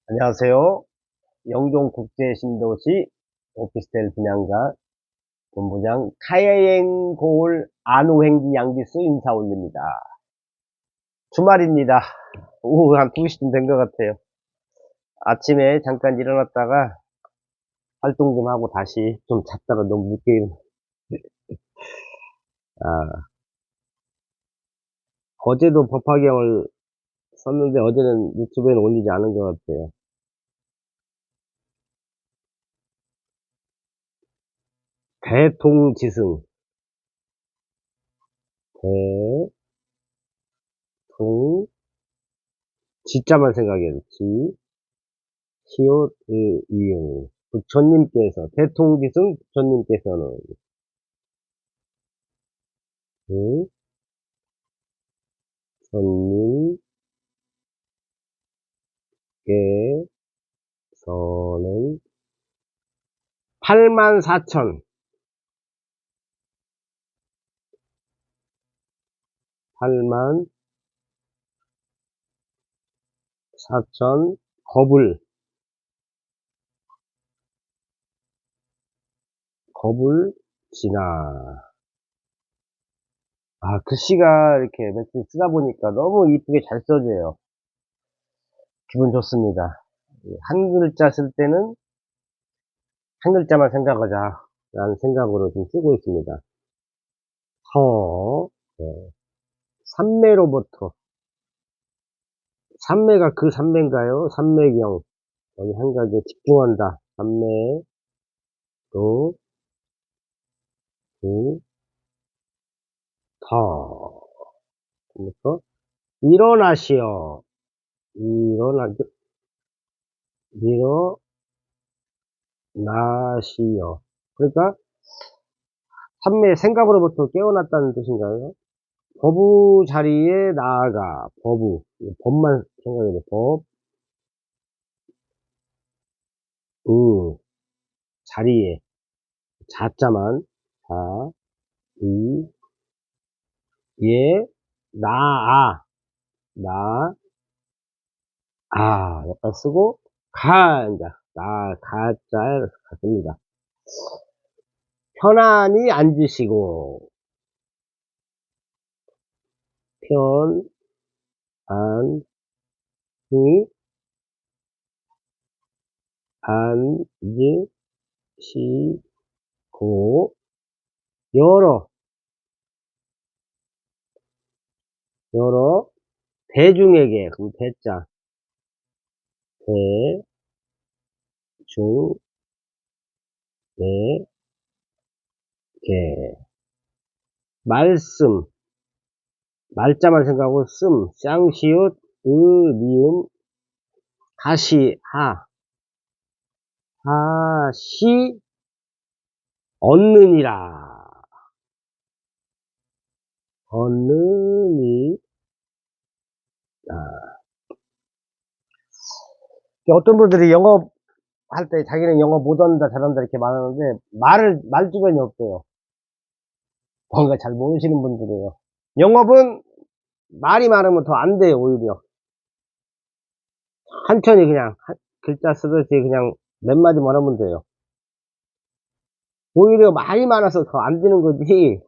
안녕하세요. 영종국제신도시 오피스텔 분양가 본부장 카예행 고을 안우행기 양기수 인사 올립니다. 주말입니다. 오후 한 2시쯤 된 것 같아요. 아침에 잠깐 일어났다가 활동 좀 하고 다시 좀 잤다가 너무 늦게 아, 어제도 법화경을 썼는데 어제는 유튜브에는 올리지 않은 것 같아요. 대통지승. 대통, 지자만 생각해요. 시옷, 이응. 부처님께서, 대통기승 부처님께서는, 응? 부처님께서는 84,000, 84,000 겁을 지나. 아, 글씨가 이렇게 며칠 쓰다 보니까 너무 이쁘게 잘 써져요. 기분 좋습니다. 한 글자 쓸 때는 한 글자만 생각하자. 라는 생각으로 좀 쓰고 있습니다. 네. 삼매로부터. 삼매가 그 삼매인가요? 삼매경. 여기 한 가지에 집중한다. 삼매로, 부, 터. 그래서, 일어나시오. 일어나, 일어나시오. 그러니까, 삼매 생각으로부터 깨어났다는 뜻인가요? 법우 자리에 나아가. 법우. 법만 생각해도 법, 자리에. 자자만. 자, 이, 예, 나아. 나, 여기다 쓰고, 이제, 가자에 갔습니다. 편안히 앉으시고, 편안히 앉으시고, 여러, 여러, 대중에게, 그럼 대자, 대중에게, 말씀, 말자만 생각하고, 쌍시옷, 미음, 하시, 얻느니라. 얻느니라. 어떤 분들이 영업할 때 자기는 영업 못한다, 잘한다, 이렇게 말하는데, 말 주변이 없어요. 뭔가 잘 모르시는 분들이에요. 영업은 말이 많으면 더 안 돼요, 오히려. 한천히 그냥, 글자 쓰듯이 그냥 몇 마디만 하면 돼요. 오히려 말이 많아서 더 안 되는 거지.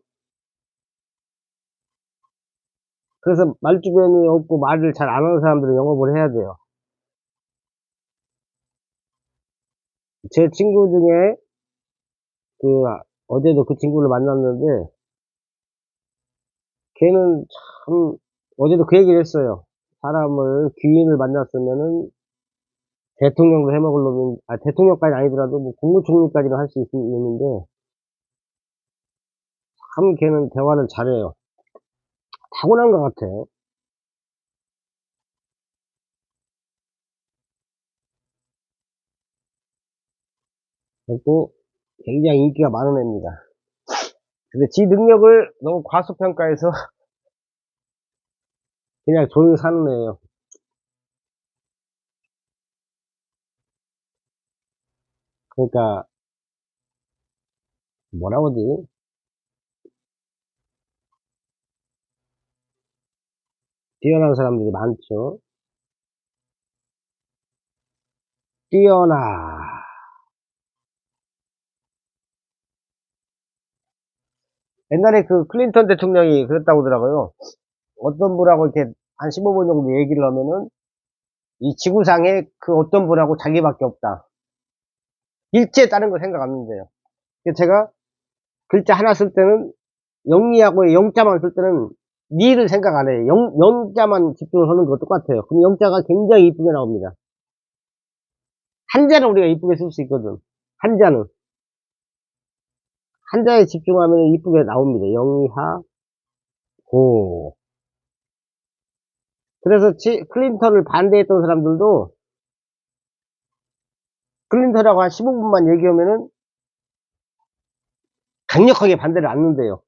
그래서 말 주변이 없고 말을 잘 안 하는 사람들은 영업을 해야 돼요. 제 친구 중에, 그, 어제도 그 친구를 만났는데, 걔는 참, 어제도 그 얘기를 했어요. 귀인을 만났으면은, 대통령도 해먹을 놈인, 대통령까지 아니더라도 뭐 국무총리까지는 할 수 있는데, 참 걔는 대화를 잘해요. 타고난 것 같아요. 그리고 굉장히 인기가 많은 애입니다. 근데 지 능력을 너무 과소평가해서 그냥 조용히 사는 애예요. 그러니까, 뭐라 그러지? 뛰어난 사람들이 많죠. 뛰어나. 옛날에 그 클린턴 대통령이 그랬다고 하더라고요. 어떤 분하고 이렇게 한 15분 정도 얘기를 하면은 이 지구상에 그 어떤 분하고 자기밖에 없다. 일체에 다른 거 생각 안 한대요. 그래서 제가 글자 하나 쓸 때는 영리하고 영자만 쓸 때는 니를 생각 안 해요. 영자만 집중을 하는 거 똑같아요. 그럼 영자가 굉장히 이쁘게 나옵니다. 한자는 우리가 이쁘게 쓸 수 있거든. 한자는. 한자에 집중하면 이쁘게 나옵니다. 영리하고. 그래서 클린턴을 반대했던 사람들도 클린턴하고 한 15분만 얘기하면은 강력하게 반대를 안 한대요.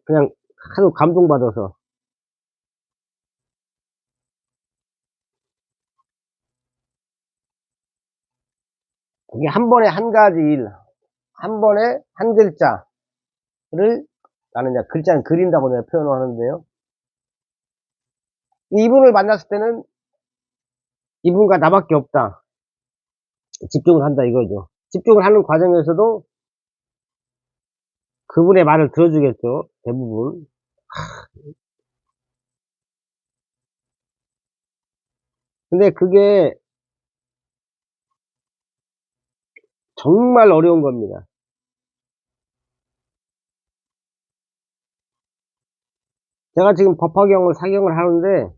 그냥 하도 감동받아서. 이게 한 번에 한 가지 일, 한 번에 한 글자를 나는 이제 글자는 그린다고 내가 표현을 하는데요. 이분을 만났을 때는 이분과 나밖에 없다. 집중을 한다 이거죠. 집중을 하는 과정에서도 그분의 말을 들어주겠죠. 대부분. 근데 그게 정말 어려운 겁니다. 제가 지금 법화경을 사경을 하는데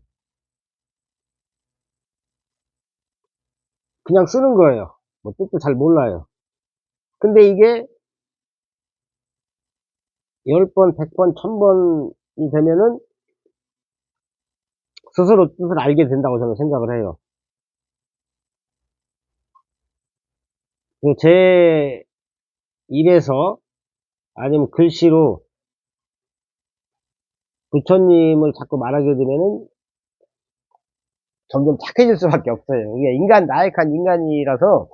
그냥 쓰는 거예요. 뭐 뜻도 잘 몰라요. 근데 이게 10번, 100번, 1000번이 되면은 스스로 뜻을 알게 된다고 저는 생각을 해요. 제 입에서 아니면 글씨로 부처님을 자꾸 말하게 되면은 점점 착해질 수밖에 없어요. 이게 나약한 인간이라서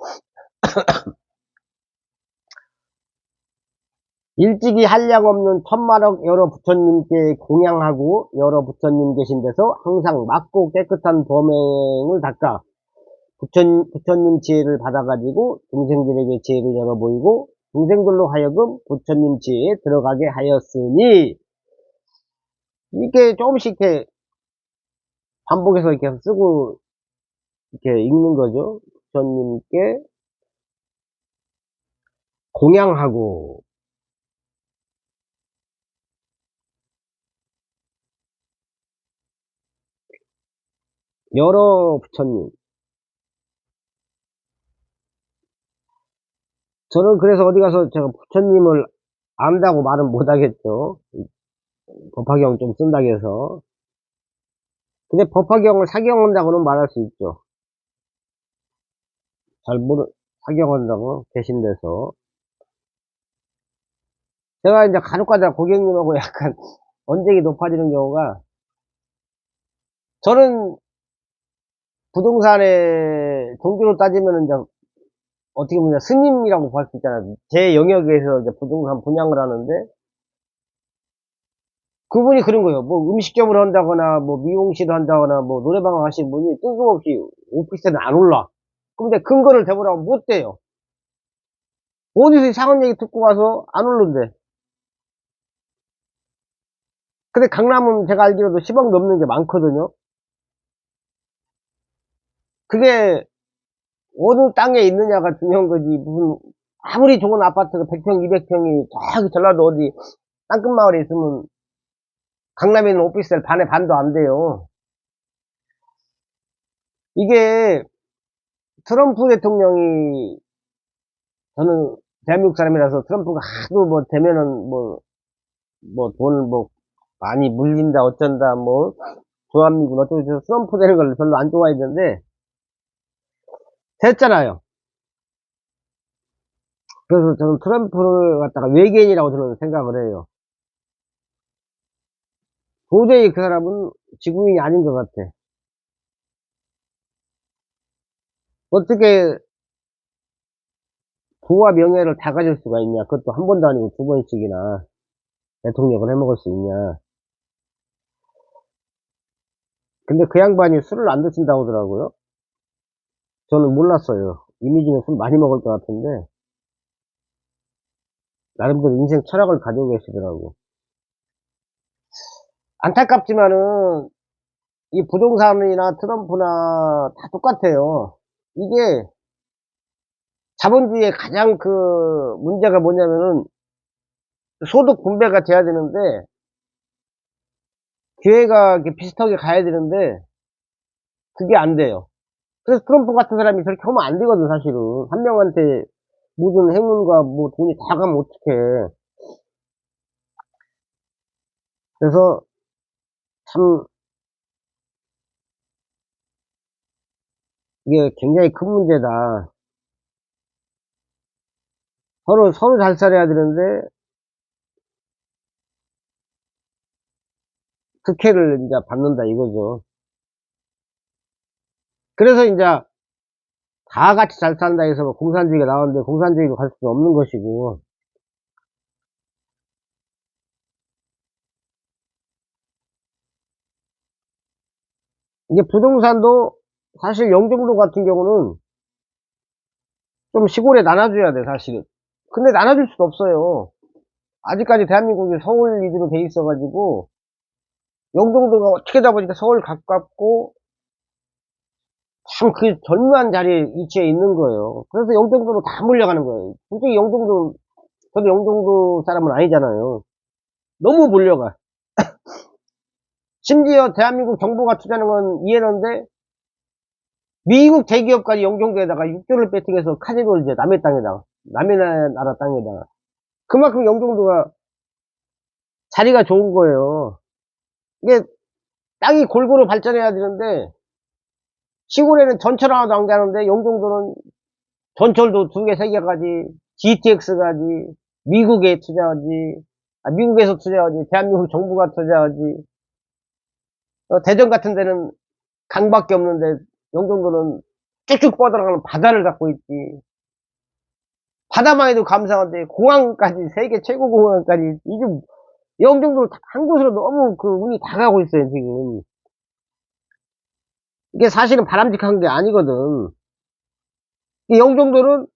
일찍이 한량없는 천만억 여러 부처님께 공양하고 여러 부처님 계신 데서 항상 맑고 깨끗한 범행을 닦아 부처님 지혜를 받아가지고 중생들에게 지혜를 열어 보이고 중생들로 하여금 부처님 지혜에 들어가게 하였으니 이게 조금씩 이렇게 반복해서 이렇게 쓰고 이렇게 읽는 거죠. 부처님께 공양하고 여러 부처님. 저는 그래서 어디 가서 제가 부처님을 안다고 말은 못하겠죠. 법화경 좀 쓴다고 해서. 근데 법화경을 사경한다고는 말할 수 있죠. 사경한다고 계신 데서. 제가 이제 간혹가다 고객님하고 약간 언쟁이 높아지는 경우가, 저는 부동산의 종교로 따지면 이제 어떻게 보면 스님이라고 볼 수 있잖아요. 제 영역에서 이제 부동산 분양을 하는데, 그분이 그런 거예요. 뭐 음식점을 한다거나, 뭐 미용실을 한다거나, 뭐 노래방을 하시는 분이 뜬금없이 오피스텔은 안 올라. 근데 근거를 대보라고 못 대요. 어디서 이상한 얘기 듣고 와서 안 오른대. 근데 강남은 제가 알기로도 10억 넘는 게 많거든요. 그게 어느 땅에 있느냐가 중요한 거지. 무슨 아무리 좋은 아파트가 100평, 200평이 저기 전라도 어디 땅끝마을에 있으면 강남에 있는 오피스텔 반의 반도 안 돼요. 이게 트럼프 대통령이, 저는 대한민국 사람이라서 트럼프가 하도 뭐 되면은 뭐 돈을 뭐 많이 물린다 어쩐다 뭐 주한미군 어쩌고 저쩌고 트럼프 되는 걸 별로 안 좋아했는데 됐잖아요. 그래서 저는 트럼프를 갖다가 외계인이라고 저는 생각을 해요. 도저히 그 사람은 지구인이 아닌 것 같아. 어떻게 부와 명예를 다 가질 수가 있냐. 그것도 한 번도 아니고 두 번씩이나 대통령을 해먹을 수 있냐. 근데 그 양반이 술을 안 드신다고 하더라고요. 저는 몰랐어요. 이미지는 술 많이 먹을 것 같은데, 나름대로 인생 철학을 가지고 계시더라고. 안타깝지만은, 이 부동산이나 트럼프나 다 똑같아요. 이게 자본주의의 가장 그 문제가 뭐냐면은 소득 분배가 돼야 되는데, 기회가 이렇게 비슷하게 가야 되는데, 그게 안 돼요. 그래서 트럼프 같은 사람이 저렇게 하면 안 되거든, 사실은. 한 명한테 모든 행운과 뭐 돈이 다 가면 어떡해. 그래서 참, 이게 굉장히 큰 문제다. 서로 잘 살아야 되는데, 특혜를 이제 받는다, 이거죠. 그래서 이제 다 같이 잘 산다 해서 뭐 공산주의가 나왔는데, 공산주의로 갈 수는 없는 것이고, 이게 부동산도 사실 영종도 같은 경우는 좀 시골에 나눠줘야 돼, 사실은. 근데 나눠줄 수도 없어요. 아직까지 대한민국이 서울 위주로 돼 있어가지고, 영종도가 어떻게 다 보니까 서울 가깝고, 참 그 절묘한 자리에 위치해 있는 거예요. 그래서 영종도로 다 몰려가는 거예요. 솔직히 영종도, 저도 영종도 사람은 아니잖아요. 너무 몰려가. 심지어 대한민국 정부가 투자하는 건 이해는데, 미국 대기업까지 영종도에다가 6조를 배팅해서 카지노를 이제 남의 땅에다가, 남의 나라 땅에다가. 그만큼 영종도가 자리가 좋은 거예요. 이게 땅이 골고루 발전해야 되는데, 시골에는 전철 하나도 안 가는데, 영종도는 전철도 2개, 3개까지, GTX까지, 미국에 투자하지, 미국에서 투자하지, 대한민국 정부가 투자하지, 대전 같은 데는 강밖에 없는데, 영종도는 쭉쭉 뻗어나가는 바다를 갖고 있지. 바다만 해도 감사한데, 공항까지, 세계 최고 공항까지, 이게, 영종도 한 곳으로 너무 그 운이 다 가고 있어요, 지금. 이게 사실은 바람직한 게 아니거든. 이 영종도는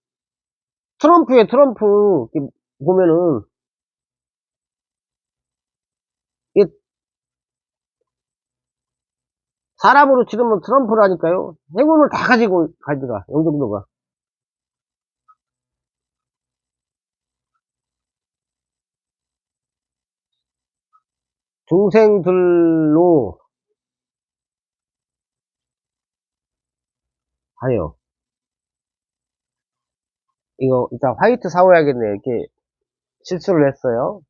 트럼프에 트럼프, 이렇게 보면은, 이게 사람으로 치르면 트럼프라니까요. 행운을 다 가지고 가지가, 영종도가. 중생들로 하여. 이거, 일단 화이트 사오야겠네. 이렇게 실수를 했어요.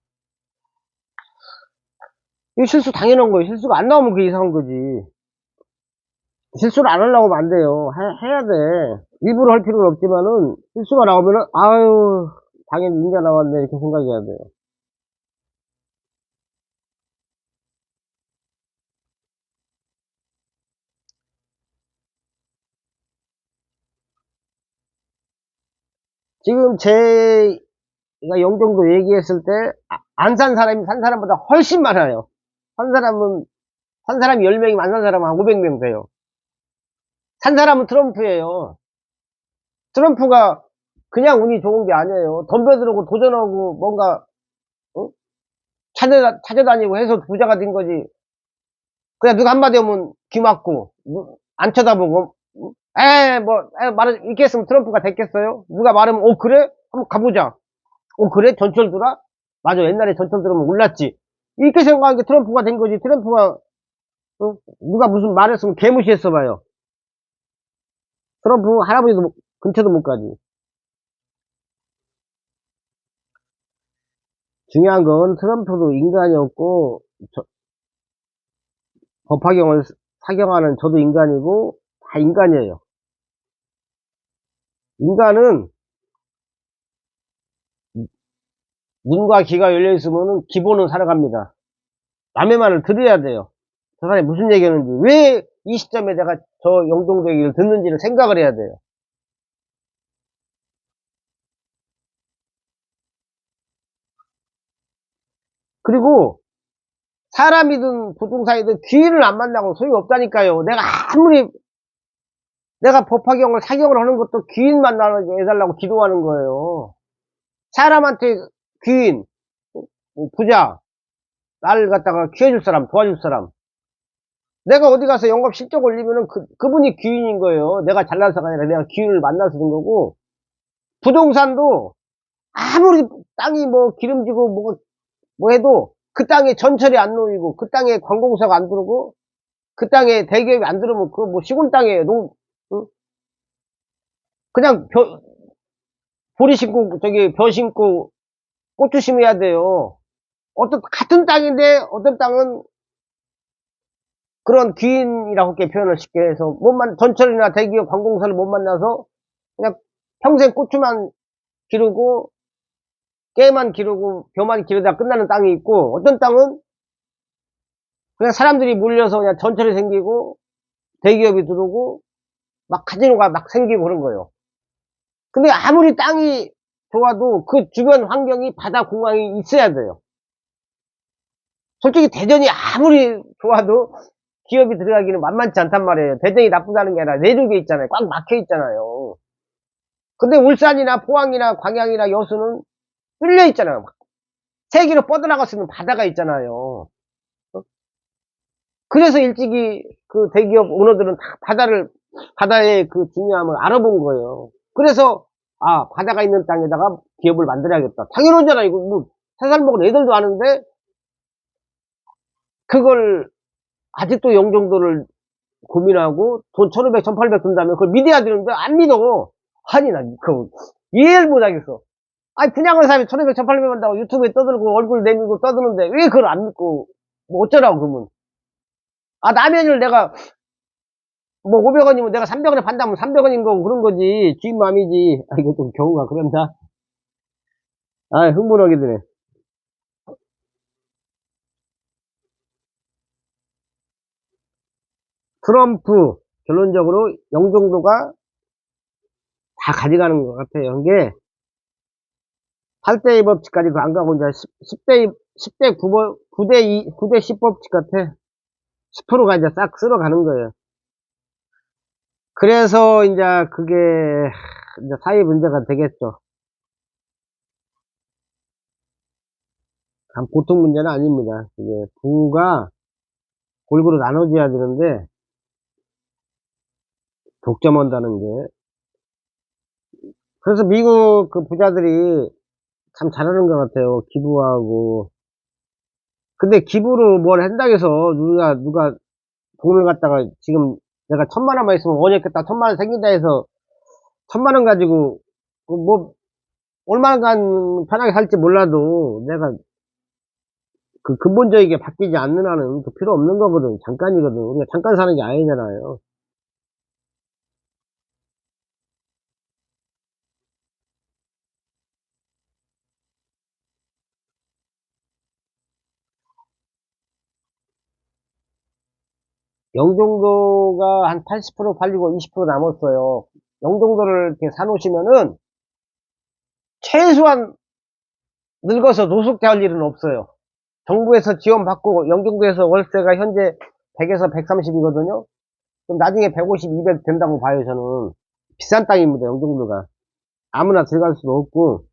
이거 실수 당연한 거예요. 실수가 안 나오면 그게 이상한 거지. 실수를 안 하려고 하면 안 돼요. 해야 돼. 일부러 할 필요는 없지만은, 실수가 나오면은, 아유, 당연히 인자 나왔네. 이렇게 생각해야 돼요. 지금 제가 영종도 얘기했을 때, 안 산 사람이 산 사람보다 훨씬 많아요. 산 사람이 10명이 안 산 사람은 한 500명 돼요. 산 사람은 트럼프예요. 트럼프가 그냥 운이 좋은 게 아니에요. 덤벼들고 도전하고 뭔가 어? 찾아다니고 해서 부자가 된 거지. 그냥 누가 한마디 하면 귀 막고 안 쳐다보고 말을 이렇게 했으면 트럼프가 됐겠어요? 누가 말하면 그래? 한번 가보자. 그래? 전철 돌아? 맞아, 옛날에 전철 들으면 몰랐지. 이렇게 생각하는 게 트럼프가 된 거지. 트럼프가 누가 무슨 말했으면 개무시했어 봐요. 트럼프 할아버지도 근처도 못 가지. 중요한 건 트럼프도 인간이었고, 법화경을 사경하는 저도 인간이고, 다 인간이에요. 인간은 눈과 귀가 열려있으면 기본은 살아갑니다. 남의 말을 들어야 돼요. 저 사람이 무슨 얘기하는지, 왜 이 시점에 내가 저 영종도 얘기를 듣는지를 생각을 해야 돼요. 그리고 사람이든 부동산이든 귀인을 안 만나고 소용없다니까요. 내가 아무리 내가 법화경을 사경을 하는 것도 귀인 만나게 해달라고 기도하는 거예요. 사람한테 귀인, 부자, 나를 갖다가 키워줄 사람, 도와줄 사람. 내가 어디 가서 영업 실적 올리면은 그분이 귀인인 거예요. 내가 잘나서가 아니라 내가 귀인을 만나서 된 거고, 부동산도 아무리 땅이 뭐 기름지고 뭐 해도 그 땅에 전철이 안 놓이고, 그 땅에 관공서가 안 들어오고, 그 땅에 대기업이 안 들어오면 그거 뭐 시골 땅이에요. 응? 그냥 보리 심고, 벼 심고, 고추 심어야 돼요. 같은 땅인데, 어떤 땅은 그런 귀인이라고 이렇게 표현을 쉽게 해서, 전철이나 대기업 관공서를 못 만나서, 그냥 평생 고추만 기르고, 깨만 기르고, 벼만 기르다 끝나는 땅이 있고, 어떤 땅은 그냥 사람들이 몰려서 그냥 전철이 생기고, 대기업이 들어오고, 막 카지노가 막 생기고 그런 거예요. 근데 아무리 땅이 좋아도 그 주변 환경이 바다 공항이 있어야 돼요. 솔직히 대전이 아무리 좋아도 기업이 들어가기는 만만치 않단 말이에요. 대전이 나쁘다는 게 아니라 내륙에 있잖아요. 꽉 막혀 있잖아요. 근데 울산이나 포항이나 광양이나 여수는 뚫려 있잖아요. 세계로 뻗어나갈 수 있는 바다가 있잖아요. 그래서 일찍이 그 대기업 오너들은 다 바다의 그 중요함을 알아본 거예요. 그래서, 바다가 있는 땅에다가 기업을 만들어야겠다. 당연하잖아. 이거 뭐, 세살 먹은 애들도 아는데, 그걸 아직도 영종도를 고민하고 돈 1,500, 1,800 든다면 그걸 믿어야 되는데 안 믿어. 아니, 나 이해를 못 하겠어. 아니, 분양을 사면 1,500, 1,800 한다고 유튜브에 떠들고 얼굴 내밀고 떠드는데 왜 그걸 안 믿고 뭐 어쩌라고 그러면. 라면을 내가 뭐 500원이면 내가 300원에 판다면 300원인 거고 그런 거지. 주인 마음이지. 이거 좀 경우가 그런다. 흥분하게 되네. 트럼프, 결론적으로 영종도가 다 가져가는 것 같아요. 이게 8대2 법칙까지도 안 가고 이제 10대 9대 10 법칙 같아. 10%가 이제 싹 쓸어가는 거예요. 그래서 이제 그게 이제 사회 문제가 되겠죠. 보통 문제는 아닙니다. 이게 부가 골고루 나눠져야 되는데 독점한다는 게. 그래서 미국 그 부자들이 참 잘하는 것 같아요. 기부하고. 근데 기부로 뭘 한다고 해서 누가 돈을 갖다가 지금 내가 1,000만 원만 있으면 원했겠다. 1,000만 원 생긴다 해서 1,000만 원 가지고 뭐 얼마간 편하게 살지 몰라도 내가 그 근본적이게 바뀌지 않는 한은 그 필요 없는 거거든. 잠깐이거든. 우리가 잠깐 사는 게 아니잖아요. 영종도가 한 80% 팔리고 20% 남았어요. 영종도를 이렇게 사놓으시면은 최소한 늙어서 노숙자 할 일은 없어요. 정부에서 지원받고 영종도에서 월세가 현재 100에서 130이거든요. 그럼 나중에 150, 200 된다고 봐요, 저는. 비싼 땅입니다, 영종도가. 아무나 들어갈 수도 없고,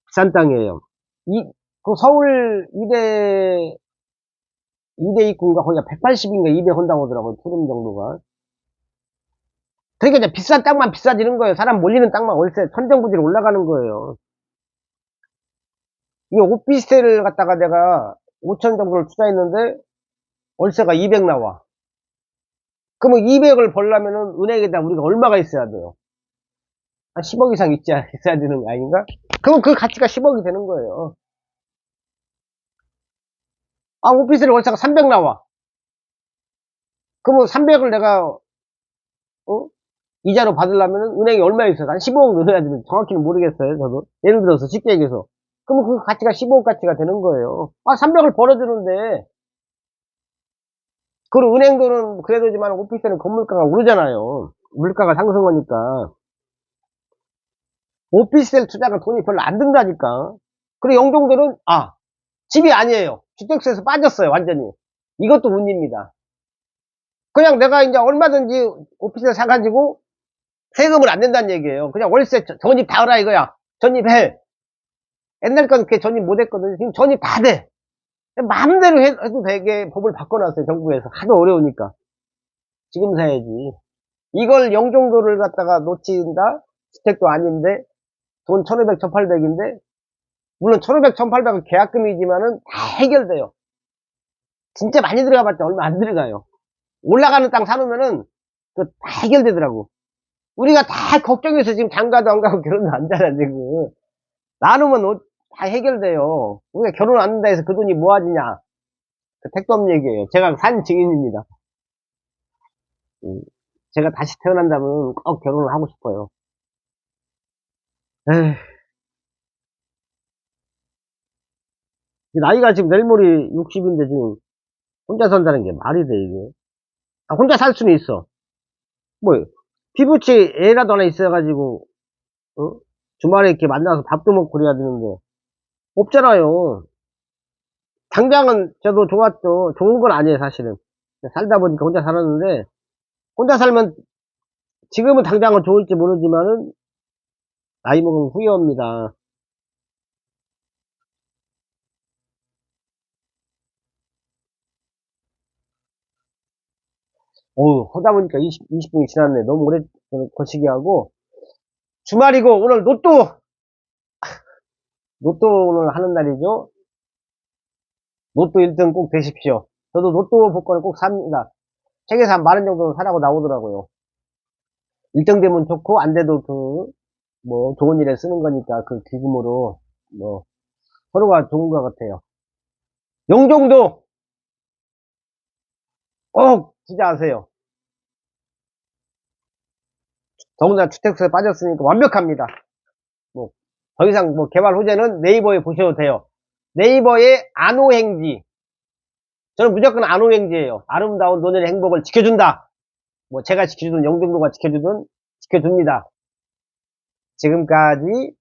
비싼 땅이에요. 그 서울 이대 입구인가, 거기가 180인가 200 한다고 하더라고요, 푸름 정도가. 그러니까 이제 비싼 땅만 비싸지는 거예요. 사람 몰리는 땅만 월세 천정부지로 올라가는 거예요. 이 오피스텔을 갖다가 내가 5천 정도를 투자했는데, 월세가 200 나와. 그러면 200을 벌려면은 은행에다 우리가 얼마가 있어야 돼요? 한 10억 이상 있어야 되는 거 아닌가? 그럼 그 가치가 10억이 되는 거예요. 오피스텔 월세가 300 나와. 그러면 300을 내가, 이자로 받으려면 은행에 얼마 있어요? 한 15억 넣어야 되는, 정확히는 모르겠어요, 저도. 예를 들어서 쉽게 얘기해서. 그러면 그 가치가 15억 가치가 되는 거예요. 300을 벌어주는데, 그리고 은행 돈은 그래도지만 오피스텔은 건물가가 오르잖아요. 물가가 상승하니까. 오피스텔 투자가 돈이 별로 안 든다니까. 그리고 영종도는, 집이 아니에요. 주택수에서 빠졌어요, 완전히. 이것도 운입니다. 그냥 내가 이제 얼마든지 오피스를 사가지고 세금을 안 낸다는 얘기예요. 그냥 월세 전입 다 하라 이거야. 전입해. 옛날 건 그렇게 전입 못 했거든. 지금 전입 다 돼. 마음대로 해도 되게 법을 바꿔놨어요. 정부에서. 하도 어려우니까. 지금 사야지. 이걸 영종도를 갖다가 놓친다? 주택도 아닌데, 돈 1500, 1800인데, 물론 1500, 1800은 계약금이지만은 다 해결돼요. 진짜 많이 들어가봤자 얼마 안 들어가요. 올라가는 땅 사놓으면은, 그 다 해결되더라고. 우리가 다 걱정해서 지금 장가도 안 가고 결혼도 안 하잖아, 지금. 나누면 다 해결돼요. 우리가 결혼 안 한다 해서 그 돈이 모아지냐. 그 택도 없는 얘기예요. 제가 산 증인입니다. 제가 다시 태어난다면 꼭 결혼을 하고 싶어요. 에휴, 나이가 지금 내일 모레 60인데 지금 혼자 산다는 게 말이 돼, 이게. 아, 혼자 살 수는 있어. 뭐, 피부치 애라도 하나 있어가지고, 어? 주말에 이렇게 만나서 밥도 먹고 그래야 되는데, 없잖아요. 당장은 저도 좋았죠. 좋은 건 아니에요, 사실은. 살다 보니까 혼자 살았는데, 혼자 살면, 지금은 당장은 좋을지 모르지만은, 나이 먹으면 후회합니다. 어우, 하다 보니까 20분이 지났네. 너무 오래 거시기 하고, 주말이고, 오늘 로또 오늘 하는 날이죠. 로또 1등 꼭 되십시오. 저도 로또 복권을 꼭 삽니다. 책에서 한 10,000원 정도 사라고 나오더라고요. 1등 되면 좋고, 안 돼도 좋은 일에 쓰는 거니까 그 기금으로, 뭐, 서로가 좋은 것 같아요. 영종도 꼭 투자하세요. 더군다나 주택수에 빠졌으니까 완벽합니다. 뭐, 더 이상 개발 호재는 네이버에 보셔도 돼요. 네이버의 안호행지. 저는 무조건 안호행지예요. 아름다운 노년의 행복을 지켜준다. 뭐, 제가 지켜주든 영종도가 지켜줍니다. 지금까지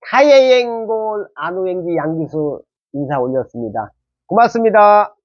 타예행골 안호행지 양기수 인사 올렸습니다. 고맙습니다.